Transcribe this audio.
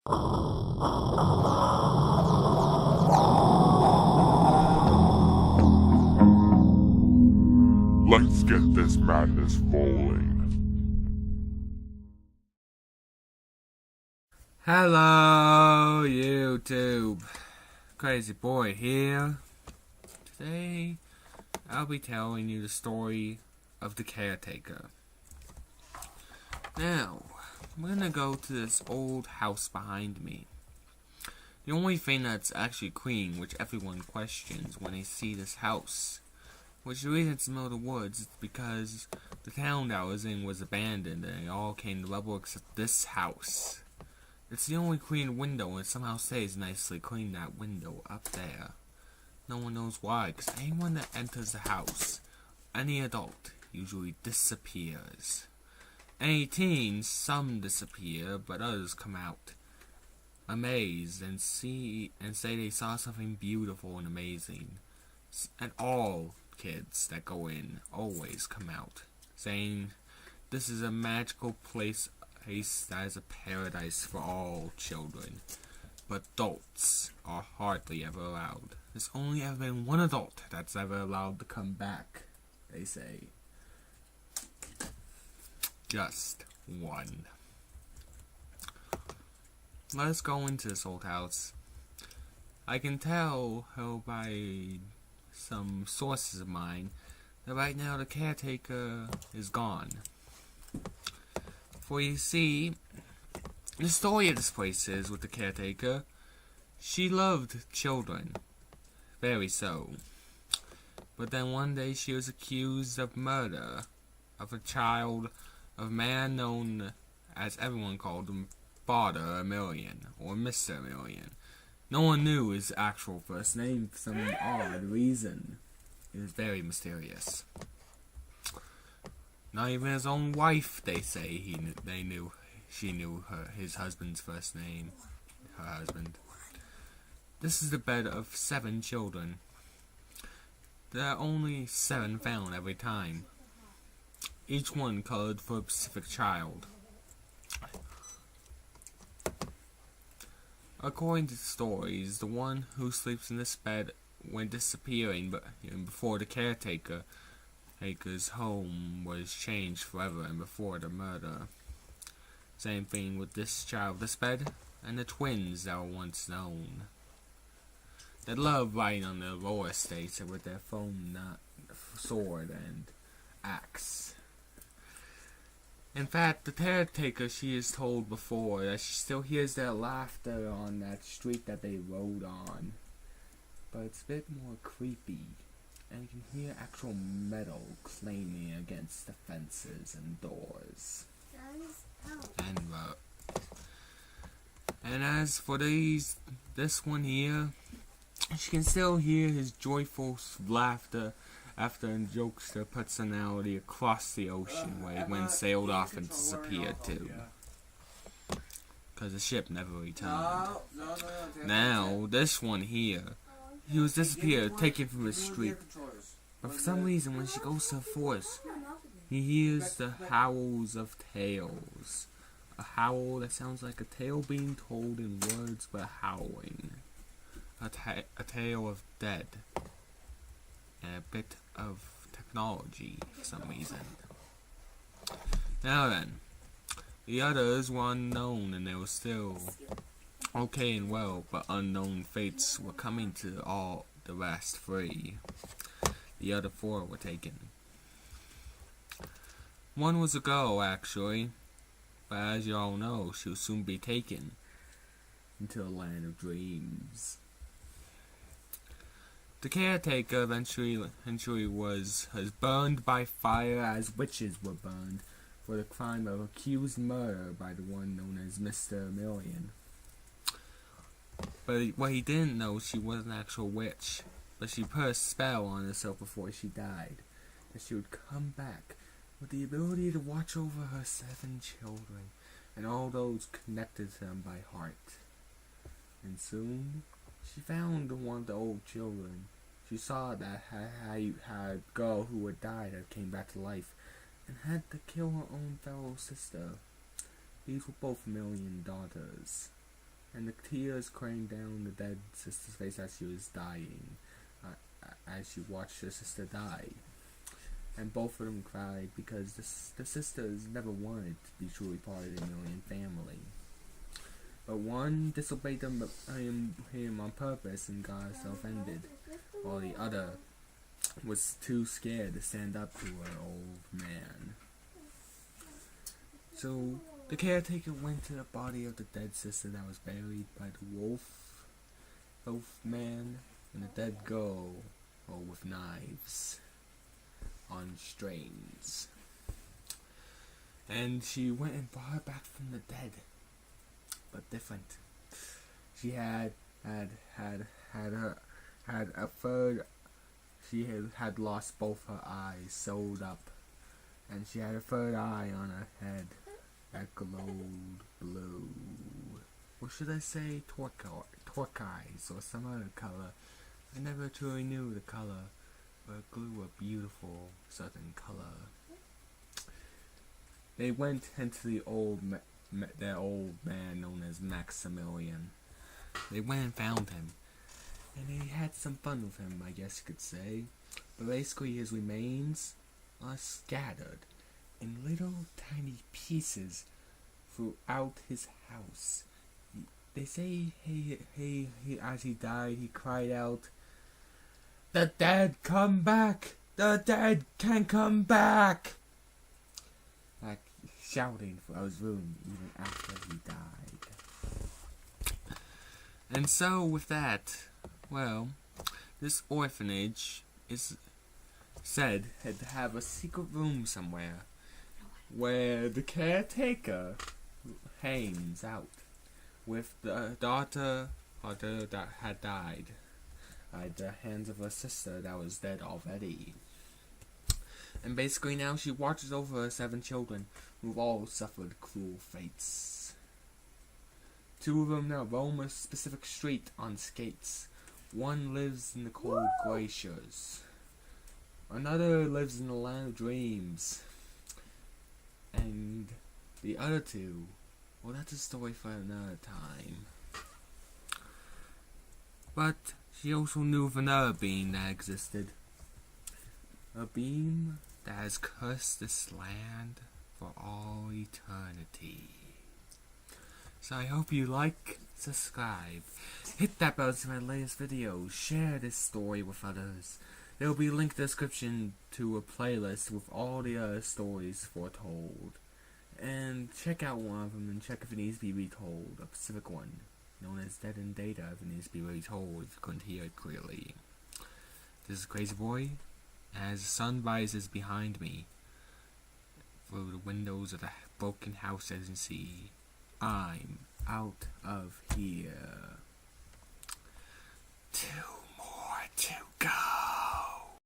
Let's get this madness rolling. Hello, YouTube. Crazy Boy here. Today, I'll be telling you the story of the Caretaker. Now, I'm gonna go to this old house behind me. The only thing that's actually clean, which everyone questions when they see this house, which the reason it's in the middle of the woods is because the town that I was in was abandoned and they all came to level except this house. It's the only clean window and it somehow stays nicely clean, that window up there. No one knows why, because anyone that enters the house, any adult, usually disappears. Any teens, some disappear, but others come out amazed and say they saw something beautiful and amazing. And all kids that go in always come out saying this is a magical place that is a paradise for all children. But adults are hardly ever allowed. There's only ever been one adult that's ever allowed to come back, they say. Just one. Let's go into this old house. I can tell by some sources of mine that right now the caretaker is gone. For you see, the story of this place is with the caretaker, she loved children, very so. But then one day she was accused of murder of a child of a man known as everyone called him Father Million or Mr. Million. No one knew his actual first name for some odd reason. It was very mysterious. Not even his own wife, they say, she knew his husband's first name, her husband. This is the bed of 7 children. There are only 7 found every time. Each one colored for a specific child. According to the stories, the one who sleeps in this bed went disappearing before the caretaker's home was changed forever and before the murder. Same thing with this child, this bed, and the twins that were once known. They love riding on their lower estates with their foam sword and axe. In fact, the caretaker, she is told before that she still hears their laughter on that street that they rode on. But it's a bit more creepy, and you can hear actual metal clanging against the fences and doors. And as for this one here, she can still hear his joyful laughter after a jokester personality across the ocean where he went sailed off and disappeared too. Because the ship never returned. Now, this one here, he was disappeared, taken from the street. But for some reason, when she goes to the forest, he hears the howls of tales. A howl that sounds like a tale being told in words but howling. A tale of dead. And a bit of technology for some reason. Now then, the others were unknown and they were still okay and well, but unknown fates were coming to all the rest 3. The other 4 were taken. One was a girl, actually, but as you all know, she will soon be taken into the land of dreams. The caretaker eventually was burned by fire as witches were burned for the crime of accused murder by the one known as Mr. Million. But what he didn't know, she was an actual witch, but she put a spell on herself before she died, that she would come back with the ability to watch over her 7 children and all those connected to them by heart. And soon, she found one of the old children. She saw that had a girl who had died had came back to life and had to kill her own fellow sister. These were both Million daughters. and the tears rained down the dead sister's face as she was dying, as she watched her sister die. And both of them cried because the sisters never wanted to be truly part of the Million family. But one disobeyed him on purpose and got herself ended, while the other was too scared to stand up to her old man. So the caretaker went to the body of the dead sister that was buried by the wolf man, and the dead girl, with knives on strings. And she went and brought her back from the dead, but different. She had a third. She had lost both her eyes, sewed up, and she had a third eye on her head that glowed blue. Or should I say turquoise or some other color? I never truly knew the color, but it grew a beautiful southern color. They went into their old man known as Maximilian. They went and found him, and they had some fun with him, I guess you could say. But basically his remains are scattered in little tiny pieces throughout his house. They say he as he died, he cried out, "The dead come back! The dead can come back!" Like shouting for his room even after he died. And so with that, well, this orphanage is said had to have a secret room somewhere where the caretaker hangs out with the daughter that had died at the hands of her sister that was dead already. And basically now she watches over her 7 children who've all suffered cruel fates. 2 of them now roam a specific street on skates. One lives in the cold glaciers. Another lives in the land of dreams. And the other 2, well, that's a story for another time. But she also knew of another being that existed. A being that has cursed this land for all eternity. So I hope you like, subscribe, hit that bell to see my latest videos, share this story with others. There will be a link in the description to a playlist with all the other stories foretold. And check out one of them and check if it needs to be retold. A specific one, known as Dead in Data, if it needs to be retold if you couldn't hear it clearly. This is Crazy Boy. As the sun rises behind me, through the windows of the broken house as you can see, I'm out of here.